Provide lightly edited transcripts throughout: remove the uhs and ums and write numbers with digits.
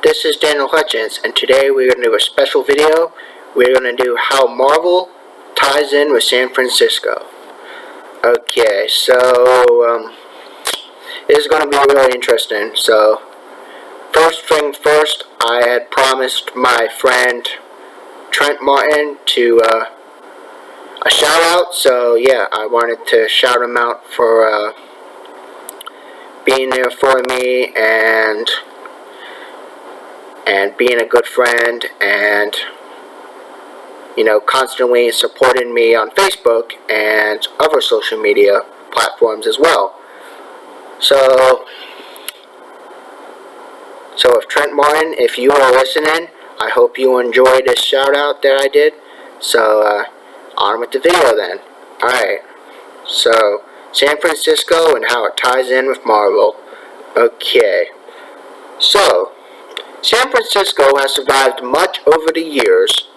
This is Daniel Hutchins, and today we're going to do a special video. We're going to do how Marvel ties in with San Francisco. Okay, so this is going to be really interesting. So, first thing first, I had promised my friend Trent Martin to a shout out. So yeah, I wanted to shout him out for being there for me and being a good friend and, you know, constantly supporting me on Facebook and other social media platforms as well. So if Trent Martin, if you are listening, I hope you enjoyed this shout out that I did. So on with the video then. Alright, so San Francisco and how it ties in with Marvel. Okay, so San Francisco has survived much over the years.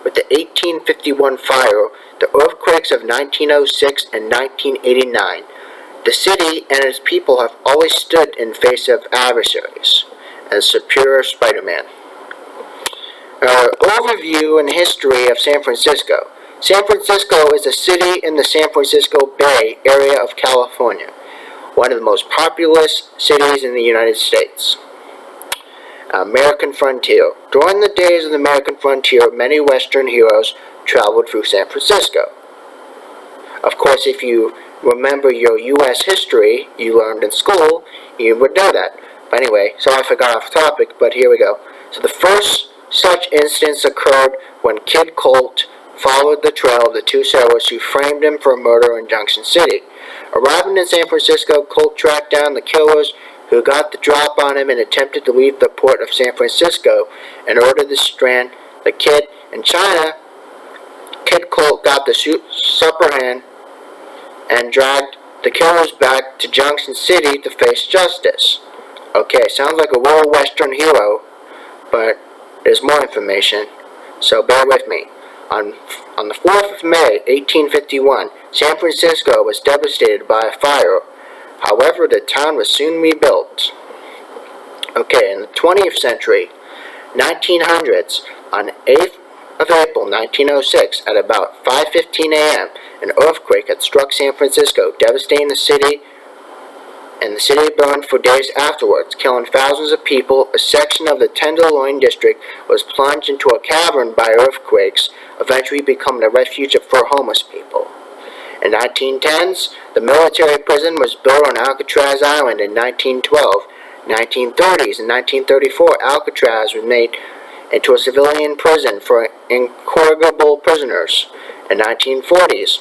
With the 1851 fire, the earthquakes of 1906 and 1989. The city and its people have always stood in face of adversaries as superior Spider-Man. Overview and history of San Francisco. San Francisco is a city in the San Francisco Bay Area of California, one of the most populous cities in the United States. American frontier. During the days of the American frontier, many Western heroes traveled through San Francisco. Of course, if you remember your U.S. history you learned in school, you would know that. But anyway, so I forgot off topic, but here we go. So the first such instance occurred when Kid Colt followed the trail of the two sailors who framed him for murder in Junction City. Arriving in San Francisco, Colt tracked down the killers who got the drop on him and attempted to leave the port of San Francisco in order to strand the Kid. In China, Kid Colt got the upper hand and dragged the killers back to Junction City to face justice. Okay, sounds like a real Western hero, but there's more information, so bear with me. On the 4th of May, 1851, San Francisco was devastated by a fire. However, the town was soon rebuilt. Okay, in the 20th century, 1900s, on 8th of April 1906, at about 5:15 a.m., an earthquake had struck San Francisco, devastating the city, and the city burned for days afterwards, killing thousands of people. A section of the Tenderloin district was plunged into a cavern by earthquakes, eventually becoming a refuge for homeless people. In 1910s, the military prison was built on Alcatraz Island in 1912. 1930s and 1934, Alcatraz was made into a civilian prison for incorrigible prisoners. In 1940s,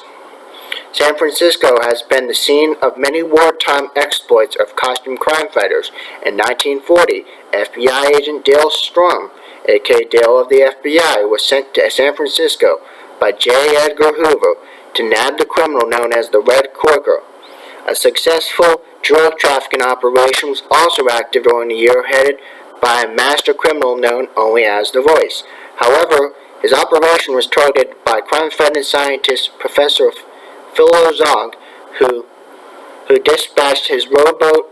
San Francisco has been the scene of many wartime exploits of costume crime fighters. In 1940, FBI agent Dale Strum, aka Dale of the FBI, was sent to San Francisco by J. Edgar Hoover to nab the criminal known as the Red Corker. A successful drug trafficking operation was also active during the year, headed by a master criminal known only as the Voice. However, his operation was targeted by crime-fighting scientist Professor Philo Zog, who dispatched his robot,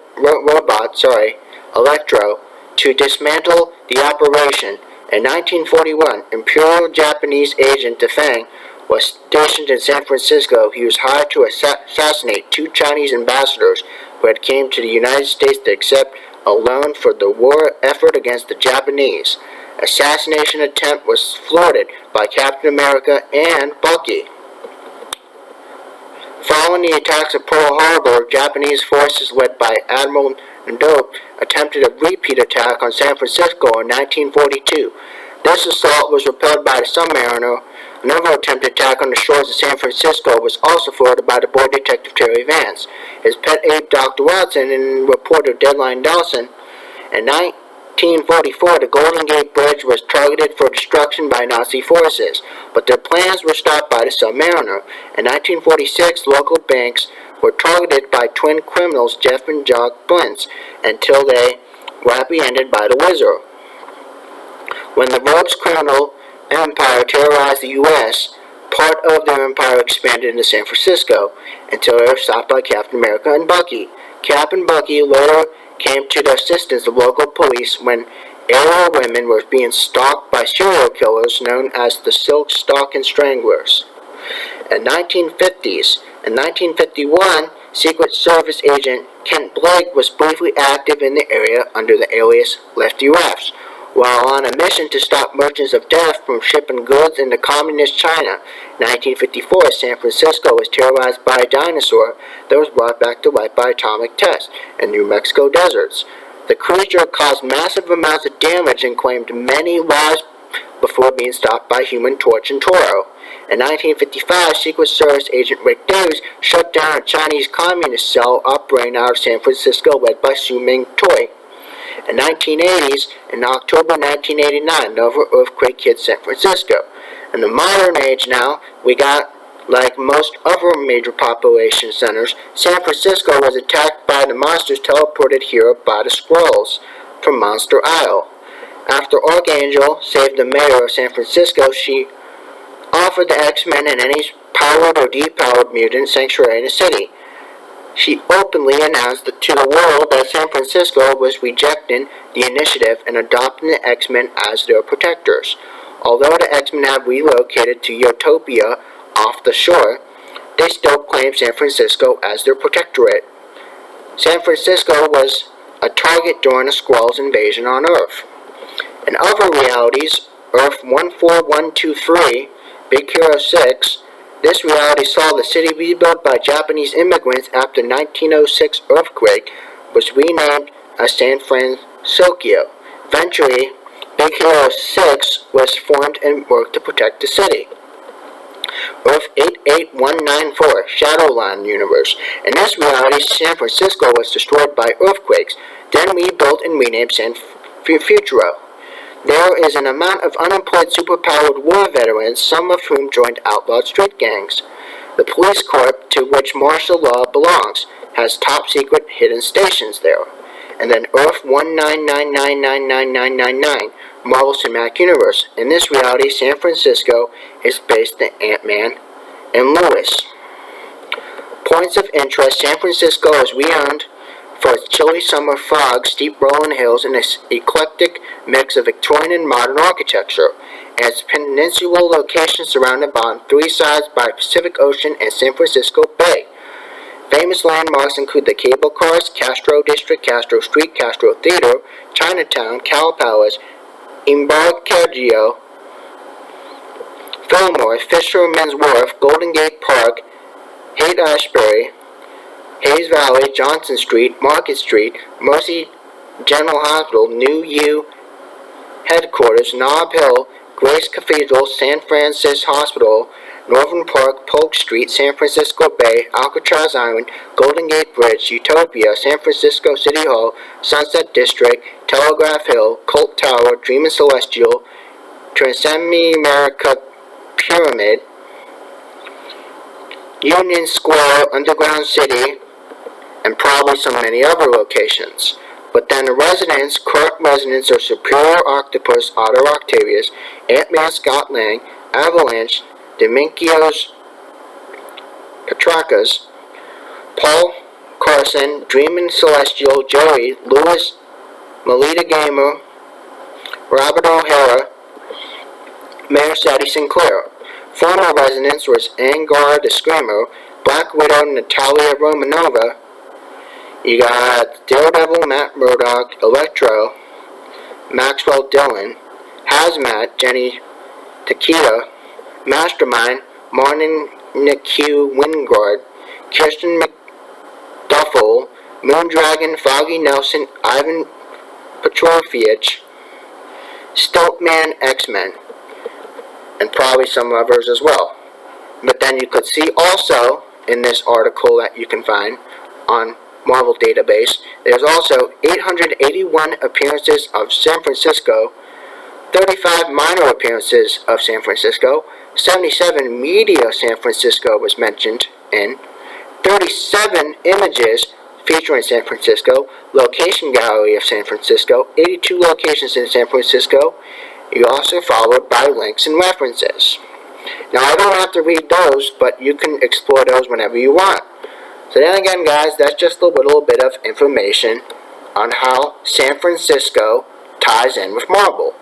Electro, to dismantle the operation. In 1941, Imperial Japanese agent Defang was stationed in San Francisco. He was hired to assassinate two Chinese ambassadors who had came to the United States to accept a loan for the war effort against the Japanese. Assassination attempt was thwarted by Captain America and Bucky. Following the attacks of Pearl Harbor, Japanese forces led by Admiral Nado attempted a repeat attack on San Francisco in 1942. This assault was repelled by the Submariner. Another attempted attack on the shores of San Francisco was also thwarted by the boy detective Terry Vance, his pet ape Dr. Watson, and reporter Deadline Dawson. In 1944, the Golden Gate Bridge was targeted for destruction by Nazi forces, but their plans were stopped by the Submariner. In 1946, local banks were targeted by twin criminals Jeff and Jock Blintz until they were apprehended by the Wizard. When the rogues criminal empire terrorized the U.S., part of their empire expanded into San Francisco until they were stopped by Captain America and Bucky. Cap and Bucky later came to the assistance of local police when area women were being stalked by serial killers known as the Silk Stocking Stranglers. In 1951, Secret Service agent Kent Blake was briefly active in the area under the alias Lefty Refs. While on a mission to stop merchants of death from shipping goods into communist China, in 1954, San Francisco was terrorized by a dinosaur that was brought back to life by atomic test in New Mexico deserts. The creature caused massive amounts of damage and claimed many lives before being stopped by Human Torch and Toro. In 1955, Secret Service agent Rick Davis shut down a Chinese communist cell operating out of San Francisco led by Su Ming Toi. In 1980s, in October 1989, another earthquake hit San Francisco. In the modern age now, we got, like most other major population centers, San Francisco was attacked by the monsters teleported here by the Skrulls from Monster Isle. After Archangel saved the mayor of San Francisco, she offered the X-Men and any powered or depowered mutant sanctuary in the city. She openly announced to the world that San Francisco was rejecting the initiative and adopting the X-Men as their protectors. Although the X-Men have relocated to Utopia off the shore, they still claim San Francisco as their protectorate. San Francisco was a target during the Skrulls' invasion on Earth. In other realities, Earth 14123, Big Hero 6, this reality saw the city rebuilt by Japanese immigrants after the 1906 earthquake was renamed as San Francisco. Eventually, Big Hero 6 was formed and worked to protect the city. Earth 88194, Shadowland Universe. In this reality, San Francisco was destroyed by earthquakes, then rebuilt and renamed San Futuro. There is an amount of unemployed superpowered war veterans, some of whom joined outlawed street gangs. The police corps, to which martial law belongs, has top secret hidden stations there. And then Earth 199999999, Marvel Cinematic Universe. In this reality, San Francisco is based in Ant-Man and Lewis. Points of interest: San Francisco is renowned for its chilly summer fog, steep rolling hills, and its eclectic mix of Victorian and modern architecture, and its peninsular location surrounded on three sides by the Pacific Ocean and San Francisco Bay. Famous landmarks include the cable cars, Castro District, Castro Street, Castro Theater, Chinatown, Cal Palace, Embarcadero, Fillmore, Fisherman's Wharf, Golden Gate Park, Haight-Ashbury, Hayes Valley, Johnson Street, Market Street, Mercy General Hospital, New U Headquarters, Nob Hill, Grace Cathedral, San Francisco Hospital, Northern Park, Polk Street, San Francisco Bay, Alcatraz Island, Golden Gate Bridge, Utopia, San Francisco City Hall, Sunset District, Telegraph Hill, Colt Tower, Dreamin' Celestial, Transamerica Pyramid, Union Square, Underground City, and probably so many other locations. But then the current residents are Superior Octopus, Otto Octavius, Ant-Man Scott Lang, Avalanche, Dominikios Petrarcas, Paul Carson, Dreamin' Celestial, Joey, Lewis, Melita Gamer, Robert O'Hara, Mayor Sadie Sinclair. Former residents was Angar the Screamer, Black Widow Natalia Romanova. You got Daredevil Matt Murdock, Electro, Maxwell Dillon, Hazmat Jenny Takeda, Mastermind Martin Q. Wingard, Kirsten McDuffel, Moondragon, Foggy Nelson, Ivan Petrofievich, Stiltman, X-Men, and probably some others as well. But then you could see also in this article that you can find on Marvel Database, there's also 881 appearances of San Francisco, 35 minor appearances of San Francisco, 77 media San Francisco was mentioned in, 37 images featuring San Francisco, location gallery of San Francisco, 82 locations in San Francisco. You also followed by links and references. Now I don't have to read those, but you can explore those whenever you want. So then again, guys, that's just a little bit of information on how San Francisco ties in with Marvel.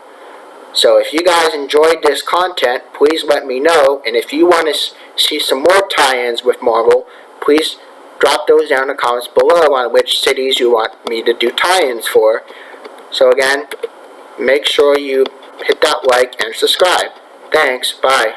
So if you guys enjoyed this content, please let me know. And if you want to see some more tie-ins with Marvel, please drop those down in the comments below on which cities you want me to do tie-ins for. So again, make sure you hit that like and subscribe. Thanks, bye.